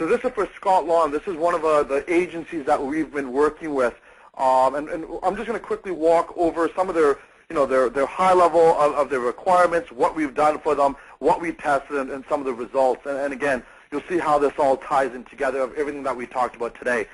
So this is for Scott Lawn. This is one of the agencies that we've been working with. And I'm just going to quickly walk over some of their, their high level of their requirements, what we've done for them, what we tested, and some of the results. And again, you'll see how this all ties in together of everything that we talked about today.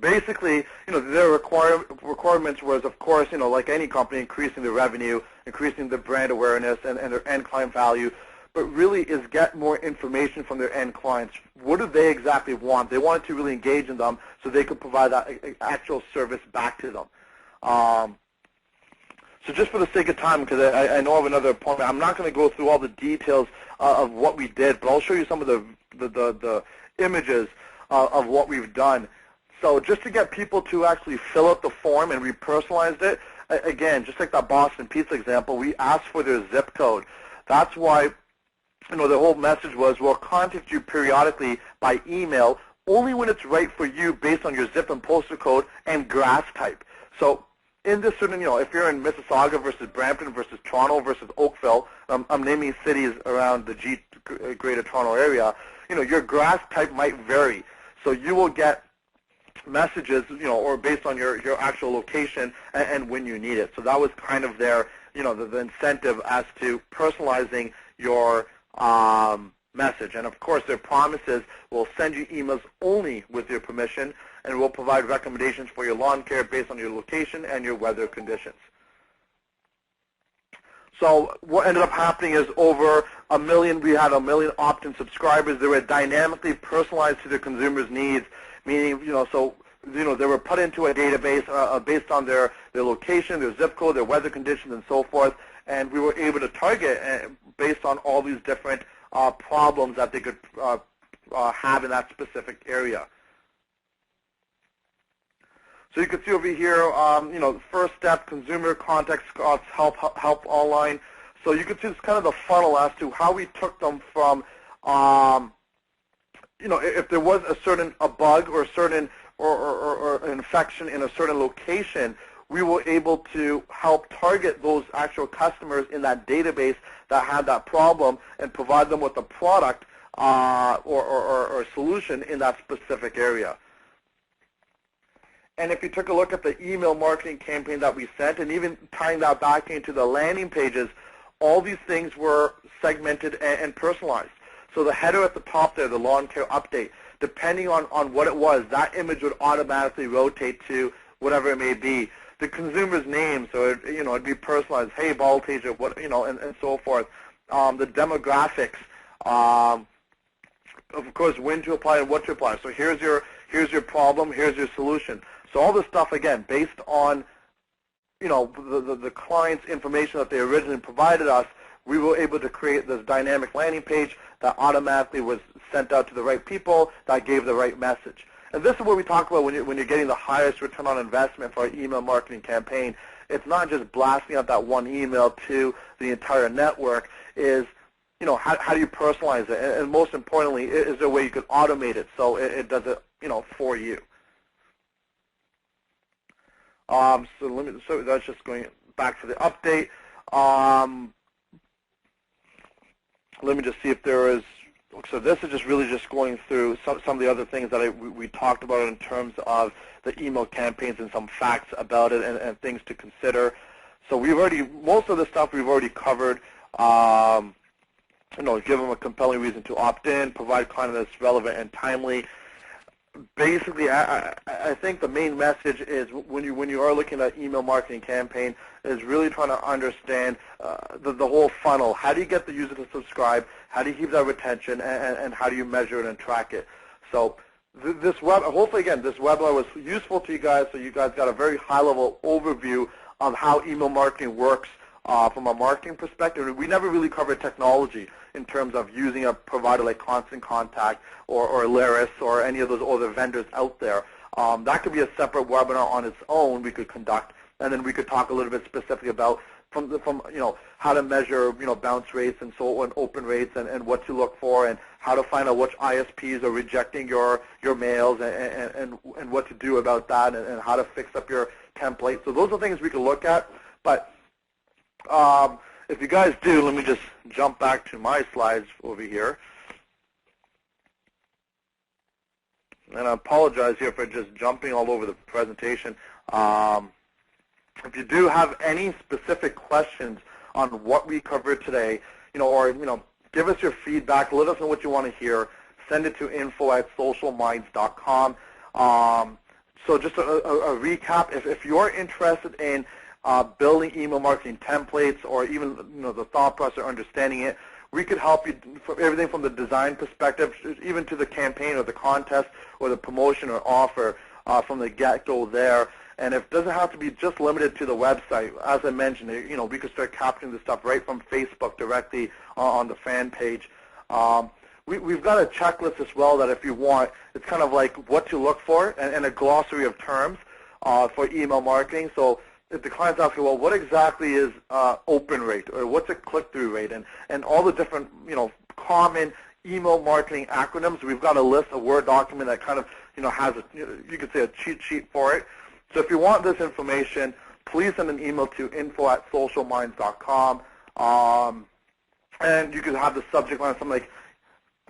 Basically, their requirements was, of course, like any company, increasing the revenue, increasing the brand awareness and their end client value, but really is get more information from their end clients. What do they exactly want? They wanted to really engage in them so they could provide that actual service back to them. So just for the sake of time, because I know I have another appointment, I'm not going to go through all the details of what we did, but I'll show you some of the images of what we've done. So just to get people to actually fill out the form, and we personalized it, again, just like that Boston Pizza example, we asked for their zip code. That's why, the whole message was, we'll contact you periodically by email only when it's right for you based on your zip and postal code and grass type. So in this certain, if you're in Mississauga versus Brampton versus Toronto versus Oakville, I'm naming cities around the Greater Toronto area, your grass type might vary. So you will get messages, or based on your actual location and when you need it. So that was kind of their, the incentive as to personalizing your message. And of course, their promises will send you emails only with your permission, and will provide recommendations for your lawn care based on your location and your weather conditions. So what ended up happening is over we had 1 million opt-in subscribers. They were dynamically personalized to the consumer's needs, meaning, they were put into a database based on their location, their zip code, their weather conditions, and so forth, and we were able to target based on all these different problems that they could have in that specific area. So you can see over here, first step, consumer contact Scott's help online. So you can see it's kind of the funnel as to how we took them from, if there was a bug or a certain or an infection in a certain location, we were able to help target those actual customers in that database that had that problem and provide them with a product or a solution in that specific area. And if you took a look at the email marketing campaign that we sent, and even tying that back into the landing pages, all these things were segmented and personalized. So the header at the top there, the lawn care update, depending on what it was, that image would automatically rotate to whatever it may be. The consumer's name, so it'd be personalized. Hey, Baltasia, what, and so forth. The demographics, of course, when to apply and what to apply. So here's your problem, here's your solution. So all this stuff, again, based on, the client's information that they originally provided us, we were able to create this dynamic landing page that automatically was sent out to the right people that gave the right message. And this is what we talk about when you're getting the highest return on investment for an email marketing campaign. It's not just blasting out that one email to the entire network. Is how do you personalize it? And most importantly, is there a way you could automate it so it does it for you? So that's just going back to the update. Let me just see if there is. So this is just really just going through some of the other things that we talked about in terms of the email campaigns and some facts about it and things to consider. So most of the stuff we've already covered. Give them a compelling reason to opt in, provide content that's relevant and timely. Basically, I think the main message is when you are looking at email marketing campaign is really trying to understand the whole funnel. How do you get the user to subscribe? How do you keep that retention? And how do you measure it and track it? So hopefully, again, this webinar was useful to you guys, so you guys got a very high-level overview of how email marketing works from a marketing perspective. We never really covered technology in terms of using a provider like Constant Contact or Laris or any of those other vendors out there. That could be a separate webinar on its own we could conduct, and then we could talk a little bit specifically about from how to measure bounce rates and so on, open rates, and what to look for, and how to find out which ISPs are rejecting your mails and what to do about that, and how to fix up your template. So those are things we could look at. But if you guys do, let me just jump back to my slides over here. and I apologize here for just jumping all over the presentation. If you do have any specific questions on what we covered today, or give us your feedback. Let us know what you want to hear. Send it to info@socialminds.com. So just a recap: if you're interested in building email marketing templates, or even the thought process or understanding it, we could help you for everything from the design perspective, even to the campaign or the contest or the promotion or offer from the get-go there. And it doesn't have to be just limited to the website. As I mentioned, we could start capturing this stuff right from Facebook directly on the fan page. We've got a checklist as well that if you want, it's kind of like what to look for and a glossary of terms for email marketing. So if the client's asking, well, what exactly is open rate, or what's a click-through rate, and all the different common email marketing acronyms, we've got a list, a Word document that kind of has you could say a cheat sheet for it. So if you want this information, please send an email to info@socialminds.com, and you could have the subject line something like,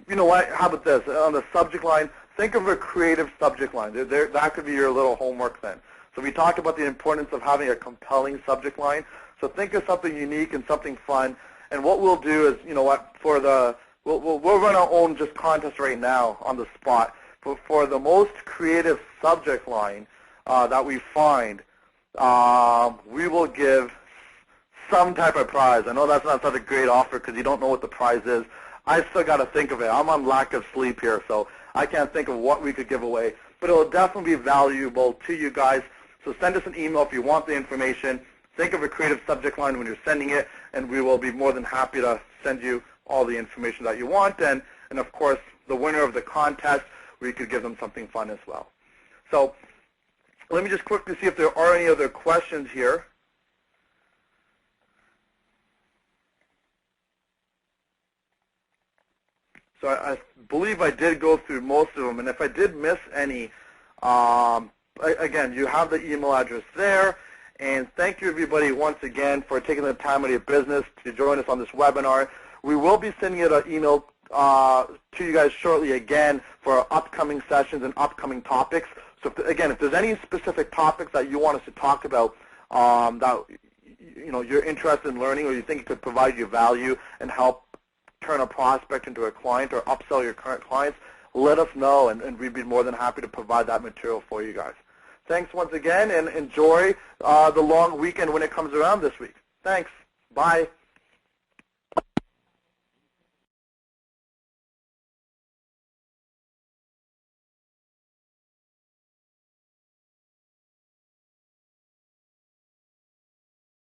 how about this? On the subject line, think of a creative subject line. That could be your little homework then. So we talked about the importance of having a compelling subject line. So think of something unique and something fun. And what we'll do is, we'll run our own just contest right now on the spot. But for the most creative subject line that we find, we will give some type of prize. I know that's not such a great offer because you don't know what the prize is. I still got to think of it. I'm on lack of sleep here, so I can't think of what we could give away. But it will definitely be valuable to you guys. So send us an email if you want the information. Think of a creative subject line when you're sending it, and we will be more than happy to send you all the information that you want. And of course, the winner of the contest, we could give them something fun as well. So let me just quickly see if there are any other questions here. So I believe I did go through most of them, and if I did miss any, again, you have the email address there. And thank you, everybody, once again for taking the time out of your business to join us on this webinar. We will be sending out an email to you guys shortly again for our upcoming sessions and upcoming topics. So again, if there's any specific topics that you want us to talk about that you're interested in learning, or you think it could provide you value and help turn a prospect into a client or upsell your current clients, let us know, and we'd be more than happy to provide that material for you guys. Thanks once again, and enjoy the long weekend when it comes around this week. Thanks. Bye.